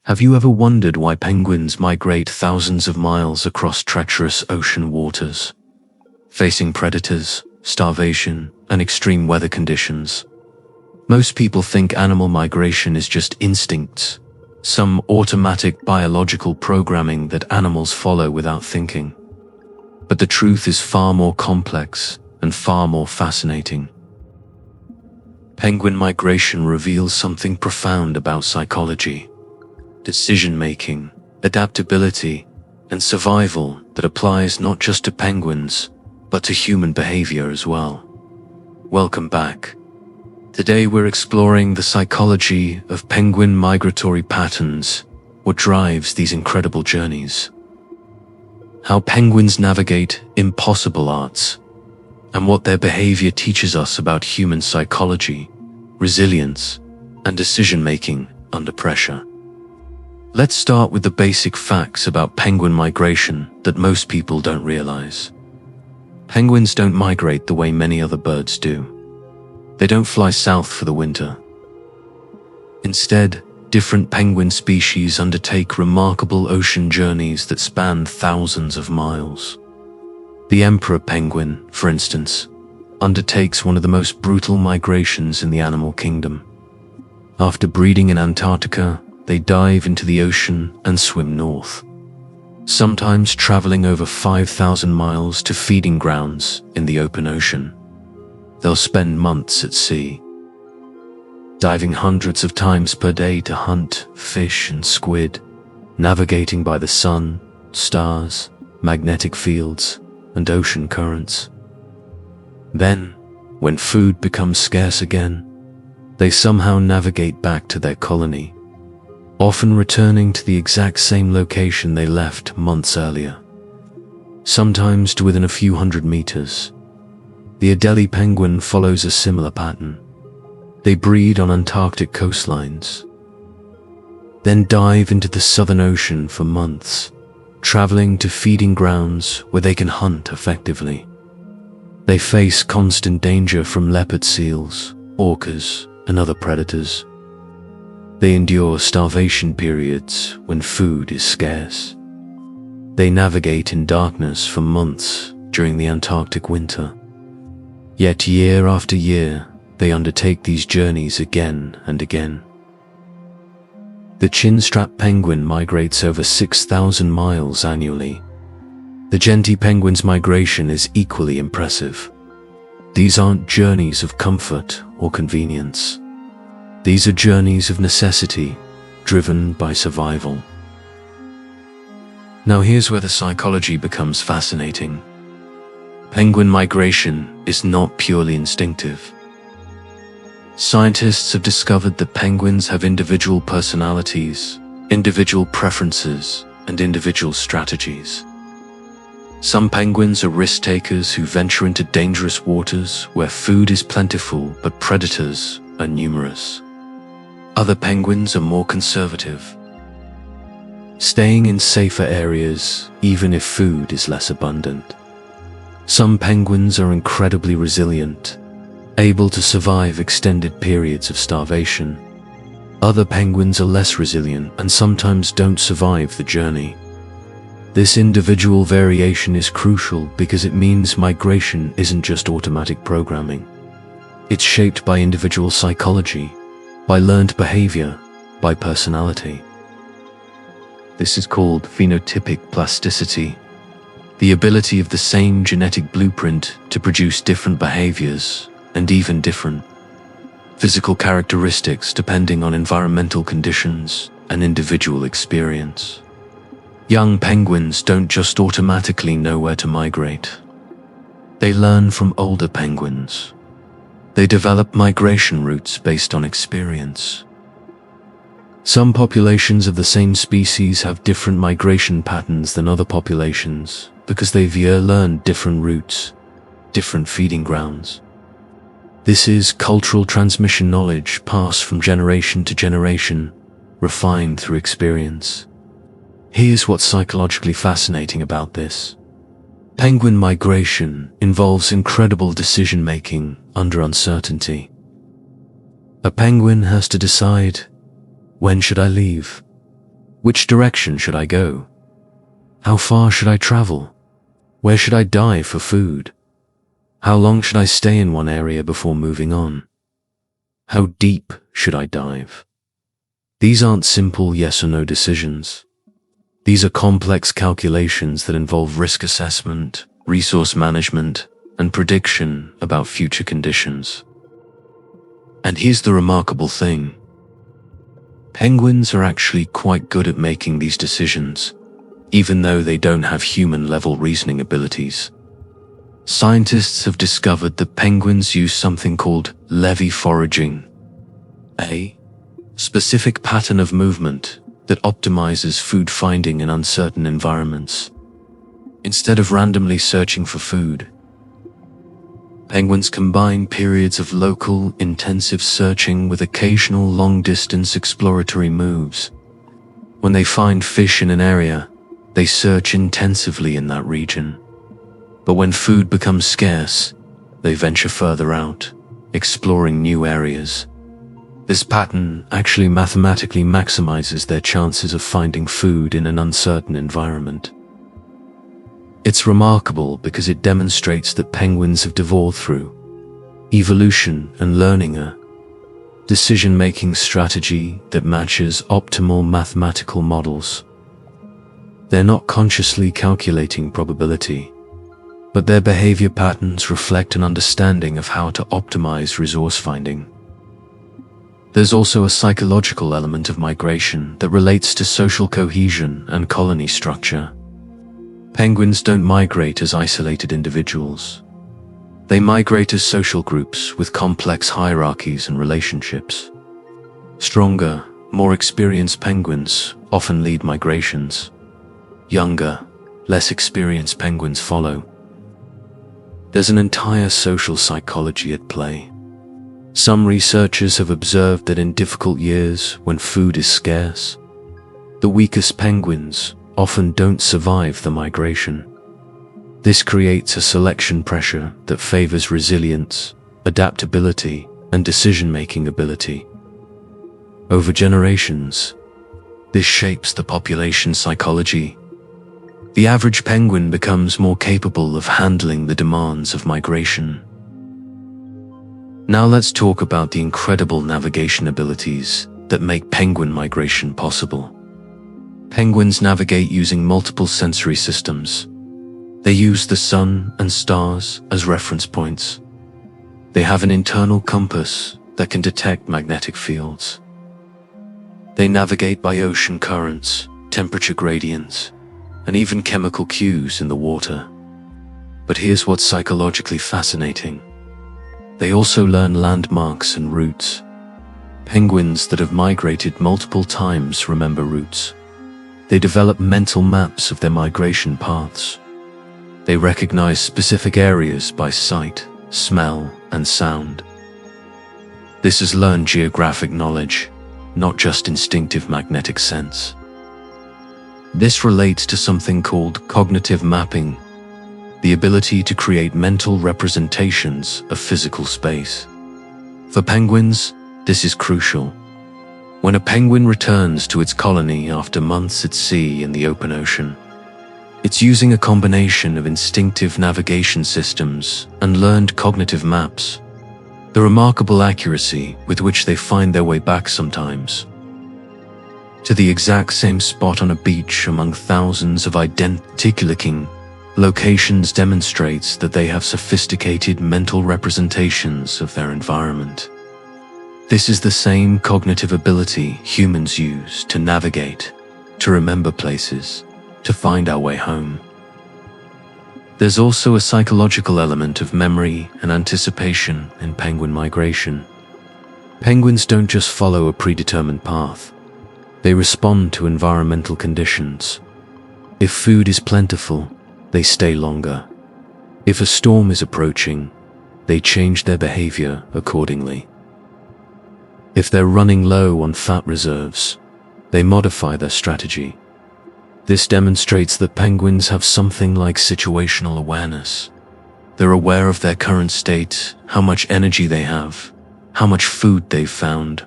Have you ever wondered why penguins migrate thousands of miles across treacherous ocean waters, facing predators, starvation, and extreme weather conditions? Most people think animal migration is just instincts, some automatic biological programming that animals follow without thinking. But the truth is far more complex and far more fascinating. Penguin migration reveals something profound about psychology, decision-making, adaptability, and survival that applies not just to penguins, but to human behavior as well. Welcome back. Today we're exploring the psychology of penguin migratory patterns, what drives these incredible journeys, how penguins navigate impossible odds, and what their behavior teaches us about human psychology, resilience, and decision-making under pressure. Let's start with the basic facts about penguin migration that most people don't realize. Penguins don't migrate the way many other birds do. They don't fly south for the winter. Instead, different penguin species undertake remarkable ocean journeys that span thousands of miles. The emperor penguin, for instance, undertakes one of the most brutal migrations in the animal kingdom. After breeding in Antarctica, they dive into the ocean and swim north, sometimes traveling over 5,000 miles to feeding grounds in the open ocean. They'll spend months at sea, diving hundreds of times per day to hunt fish and squid, navigating by the sun, stars, magnetic fields, and ocean currents. Then, when food becomes scarce again, they somehow navigate back to their colony, often returning to the exact same location they left months earlier, sometimes to within a few hundred meters. The Adelie penguin follows a similar pattern. They breed on Antarctic coastlines, then dive into the Southern Ocean for months, traveling to feeding grounds where they can hunt effectively. They face constant danger from leopard seals, orcas, and other predators. They endure starvation periods when food is scarce. They navigate in darkness for months during the Antarctic winter. Yet year after year, they undertake these journeys again and again. The chinstrap penguin migrates over 6,000 miles annually. The Gentii penguin's migration is equally impressive. These aren't journeys of comfort or convenience. These are journeys of necessity, driven by survival. Now here's where the psychology becomes fascinating. Penguin migration is not purely instinctive. Scientists have discovered that penguins have individual personalities, individual preferences, and individual strategies. Some penguins are risk-takers who venture into dangerous waters where food is plentiful but predators are numerous. Other penguins are more conservative, staying in safer areas even if food is less abundant. Some penguins are incredibly resilient, able to survive extended periods of starvation. Other penguins are less resilient and sometimes don't survive the journey. This individual variation is crucial because it means migration isn't just automatic programming. It's shaped by individual psychology, by learned behavior, by personality. This is called phenotypic plasticity, the ability of the same genetic blueprint to produce different behaviors and even different physical characteristics depending on environmental conditions and individual experience. Young penguins don't just automatically know where to migrate. They learn from older penguins. They develop migration routes based on experience. Some populations of the same species have different migration patterns than other populations because they've learned different routes, different feeding grounds. This is cultural transmission knowledge passed from generation to generation, refined through experience. Here's what's psychologically fascinating about this. Penguin migration involves incredible decision-making under uncertainty. A penguin has to decide, when should I leave? Which direction should I go? How far should I travel? Where should I dive for food? How long should I stay in one area before moving on? How deep should I dive? These aren't simple yes or no decisions. These are complex calculations that involve risk assessment, resource management, and prediction about future conditions. And here's the remarkable thing. Penguins are actually quite good at making these decisions, even though they don't have human-level reasoning abilities. Scientists have discovered that penguins use something called levee foraging, a specific pattern of movement that optimizes food finding in uncertain environments. Instead of randomly searching for food, penguins combine periods of local, intensive searching with occasional long-distance exploratory moves. When they find fish in an area, they search intensively in that region. But when food becomes scarce, they venture further out, exploring new areas. This pattern actually mathematically maximizes their chances of finding food in an uncertain environment. It's remarkable because it demonstrates that penguins have devolved through evolution and learning a decision-making strategy that matches optimal mathematical models. They're not consciously calculating probability, but their behavior patterns reflect an understanding of how to optimize resource finding. There's also a psychological element of migration that relates to social cohesion and colony structure. Penguins don't migrate as isolated individuals. They migrate as social groups with complex hierarchies and relationships. Stronger, more experienced penguins often lead migrations. Younger, less experienced penguins follow. There's an entire social psychology at play. Some researchers have observed that in difficult years, when food is scarce, the weakest penguins often don't survive the migration. This creates a selection pressure that favors resilience, adaptability, and decision-making ability. Over generations, this shapes the population psychology. The average penguin becomes more capable of handling the demands of migration. Now let's talk about the incredible navigation abilities that make penguin migration possible. Penguins navigate using multiple sensory systems. They use the sun and stars as reference points. They have an internal compass that can detect magnetic fields. They navigate by ocean currents, temperature gradients, and even chemical cues in the water. But here's what's psychologically fascinating. They also learn landmarks and routes. Penguins that have migrated multiple times remember routes. They develop mental maps of their migration paths. They recognize specific areas by sight, smell, and sound. This is learned geographic knowledge, not just instinctive magnetic sense. This relates to something called cognitive mapping, the ability to create mental representations of physical space. For penguins, this is crucial. When a penguin returns to its colony after months at sea in the open ocean, it's using a combination of instinctive navigation systems and learned cognitive maps. The remarkable accuracy with which they find their way back sometimes to the exact same spot on a beach among thousands of identical-looking locations demonstrates that they have sophisticated mental representations of their environment. This is the same cognitive ability humans use to navigate, to remember places, to find our way home. There's also a psychological element of memory and anticipation in penguin migration. Penguins don't just follow a predetermined path. They respond to environmental conditions. If food is plentiful, they stay longer. If a storm is approaching, they change their behavior accordingly. If they're running low on fat reserves, they modify their strategy. This demonstrates that penguins have something like situational awareness. They're aware of their current state, how much energy they have, how much food they've found,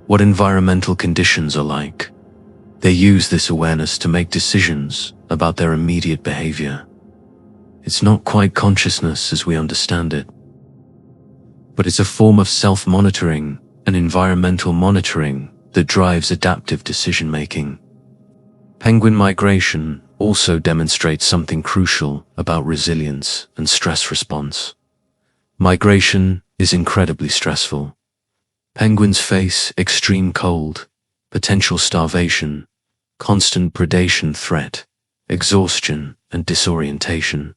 what environmental conditions are like. They use this awareness to make decisions about their immediate behavior. It's not quite consciousness as we understand it, but it's a form of self-monitoring and environmental monitoring that drives adaptive decision-making. Penguin migration also demonstrates something crucial about resilience and stress response. Migration is incredibly stressful. Penguins face extreme cold, potential starvation, constant predation threat, exhaustion, and disorientation.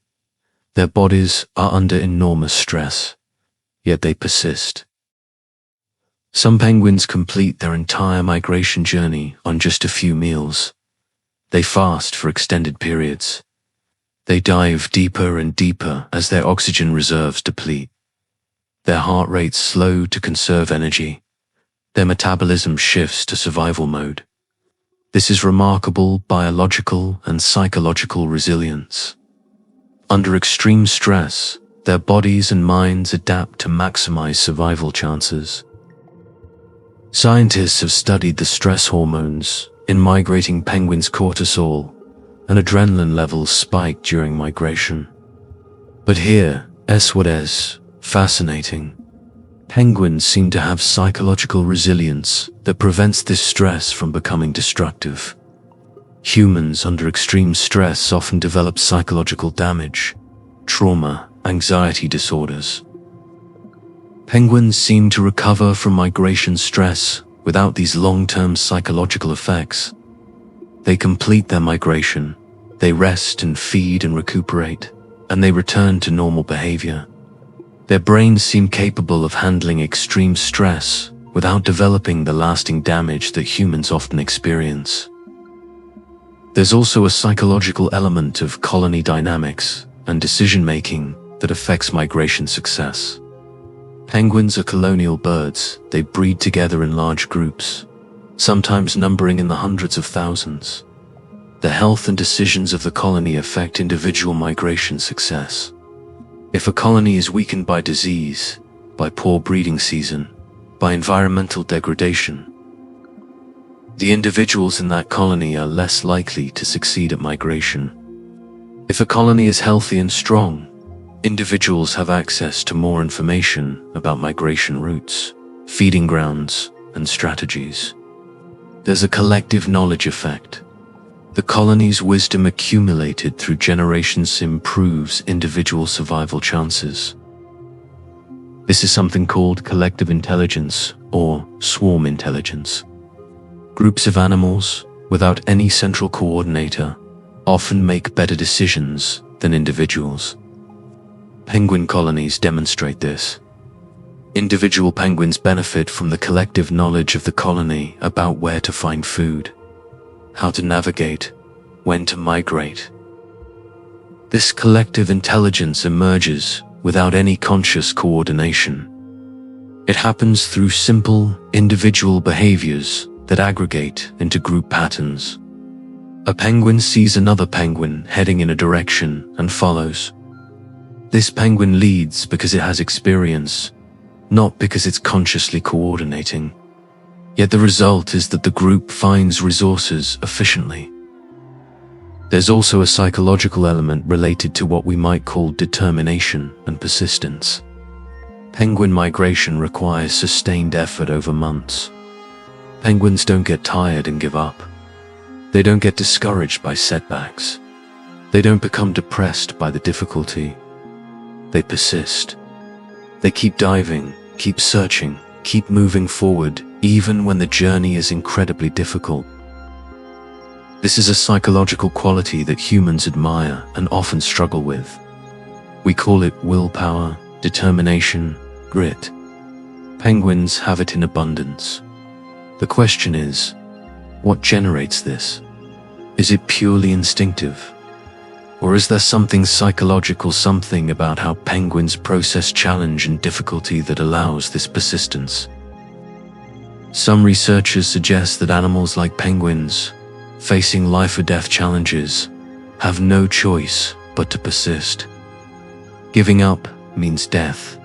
Their bodies are under enormous stress, yet they persist. Some penguins complete their entire migration journey on just a few meals. They fast for extended periods. They dive deeper and deeper as their oxygen reserves deplete. Their heart rates slow to conserve energy. Their metabolism shifts to survival mode. This is remarkable biological and psychological resilience. Under extreme stress, their bodies and minds adapt to maximize survival chances. Scientists have studied the stress hormones in migrating penguins. Cortisol and adrenaline levels spike during migration. But here, what is fascinating. Penguins seem to have psychological resilience that prevents this stress from becoming destructive. Humans under extreme stress often develop psychological damage, trauma, anxiety disorders. Penguins seem to recover from migration stress without these long-term psychological effects. They complete their migration, they rest and feed and recuperate, and they return to normal behavior. Their brains seem capable of handling extreme stress without developing the lasting damage that humans often experience. There's also a psychological element of colony dynamics and decision-making that affects migration success. Penguins are colonial birds. They breed together in large groups, sometimes numbering in the hundreds of thousands. The health and decisions of the colony affect individual migration success. If a colony is weakened by disease, by poor breeding season, by environmental degradation, the individuals in that colony are less likely to succeed at migration. If a colony is healthy and strong, individuals have access to more information about migration routes, feeding grounds, and strategies. There's a collective knowledge effect. The colony's wisdom accumulated through generations improves individual survival chances. This is something called collective intelligence or swarm intelligence. Groups of animals, without any central coordinator, often make better decisions than individuals. Penguin colonies demonstrate this. Individual penguins benefit from the collective knowledge of the colony about where to find food, how to navigate, when to migrate. This collective intelligence emerges without any conscious coordination. It happens through simple, individual behaviors that aggregate into group patterns. A penguin sees another penguin heading in a direction and follows. This penguin leads because it has experience, not because it's consciously coordinating. Yet the result is that the group finds resources efficiently. There's also a psychological element related to what we might call determination and persistence. Penguin migration requires sustained effort over months. Penguins don't get tired and give up. They don't get discouraged by setbacks. They don't become depressed by the difficulty. They persist. They keep diving, keep searching, keep moving forward, even when the journey is incredibly difficult. This is a psychological quality that humans admire and often struggle with. We call it willpower, determination, grit. Penguins have it in abundance. The question is, what generates this? Is it purely instinctive? Or is there something psychological, something about how penguins process challenge and difficulty that allows this persistence? Some researchers suggest that animals like penguins, facing life-or-death challenges, have no choice but to persist. Giving up means death.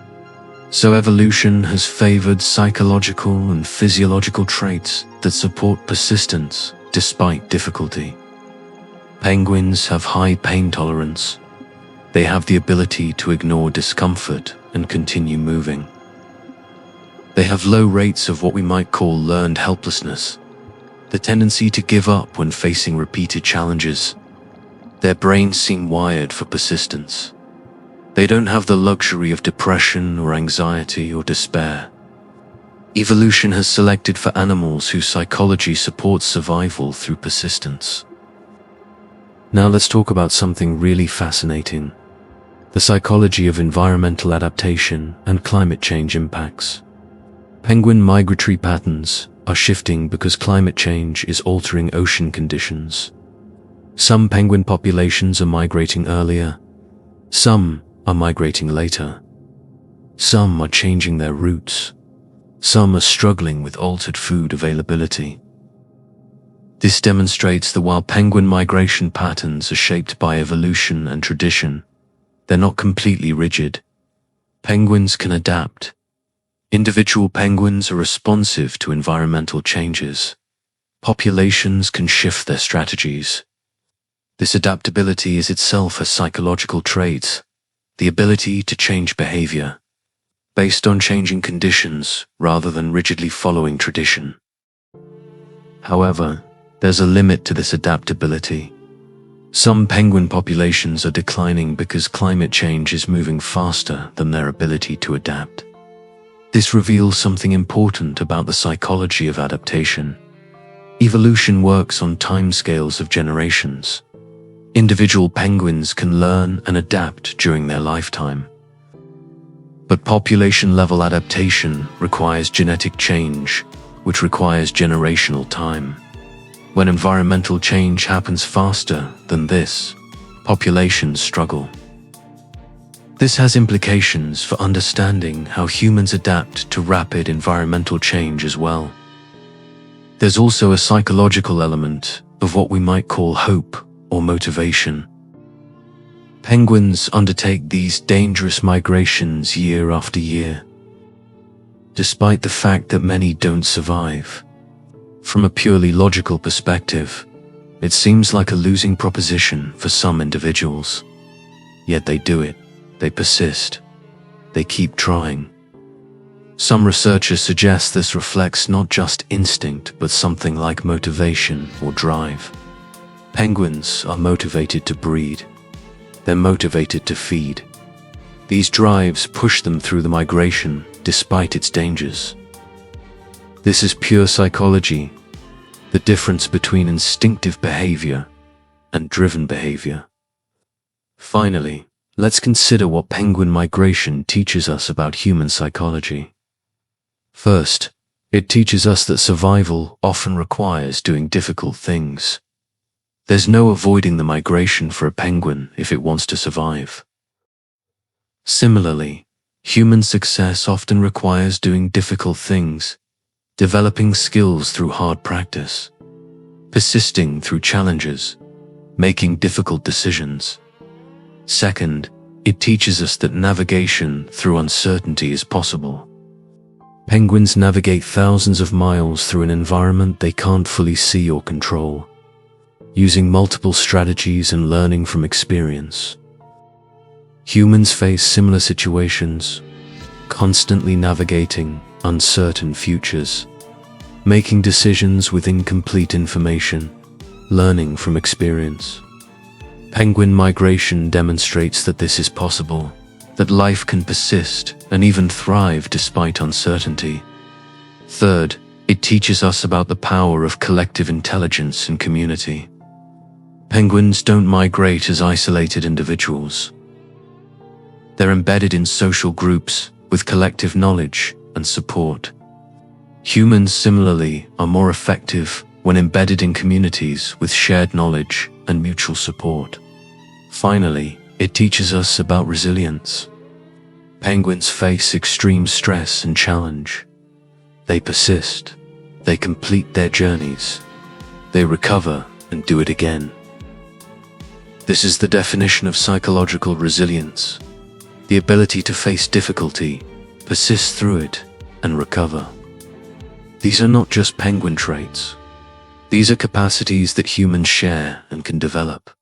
So evolution has favored psychological and physiological traits that support persistence, despite difficulty. Penguins have high pain tolerance. They have the ability to ignore discomfort and continue moving. They have low rates of what we might call learned helplessness, the tendency to give up when facing repeated challenges. Their brains seem wired for persistence. They don't have the luxury of depression or anxiety or despair. Evolution has selected for animals whose psychology supports survival through persistence. Now let's talk about something really fascinating: the psychology of environmental adaptation and climate change impacts. Penguin migratory patterns are shifting because climate change is altering ocean conditions. Some penguin populations are migrating earlier. Some are migrating later. Some are changing their routes. Some are struggling with altered food availability. This demonstrates that while penguin migration patterns are shaped by evolution and tradition, they're not completely rigid. Penguins can adapt. Individual penguins are responsive to environmental changes. Populations can shift their strategies. This adaptability is itself a psychological trait, the ability to change behavior based on changing conditions rather than rigidly following tradition. However, there's a limit to this adaptability. Some penguin populations are declining because climate change is moving faster than their ability to adapt. This reveals something important about the psychology of adaptation. Evolution works on timescales of generations. Individual penguins can learn and adapt during their lifetime. But population-level adaptation requires genetic change, which requires generational time. When environmental change happens faster than this, populations struggle. This has implications for understanding how humans adapt to rapid environmental change as well. There's also a psychological element of what we might call hope or motivation. Penguins undertake these dangerous migrations year after year, despite the fact that many don't survive. From a purely logical perspective, it seems like a losing proposition for some individuals. Yet they do it, they persist, they keep trying. Some researchers suggest this reflects not just instinct but something like motivation or drive. Penguins are motivated to breed. They're motivated to feed. These drives push them through the migration despite its dangers. This is pure psychology, the difference between instinctive behavior and driven behavior. Finally, let's consider what penguin migration teaches us about human psychology. First, it teaches us that survival often requires doing difficult things. There's no avoiding the migration for a penguin if it wants to survive. Similarly, human success often requires doing difficult things, developing skills through hard practice, persisting through challenges, making difficult decisions. Second, it teaches us that navigation through uncertainty is possible. Penguins navigate thousands of miles through an environment they can't fully see or control, using multiple strategies and learning from experience. Humans face similar situations, constantly navigating uncertain futures, making decisions with incomplete information, learning from experience. Penguin migration demonstrates that this is possible, that life can persist and even thrive despite uncertainty. Third, it teaches us about the power of collective intelligence and community. Penguins don't migrate as isolated individuals. They're embedded in social groups with collective knowledge and support. Humans, similarly, are more effective when embedded in communities with shared knowledge and mutual support. Finally, it teaches us about resilience. Penguins face extreme stress and challenge. They persist. They complete their journeys. They recover and do it again. This is the definition of psychological resilience: the ability to face difficulty, persist through it, and recover. These are not just penguin traits. These are capacities that humans share and can develop.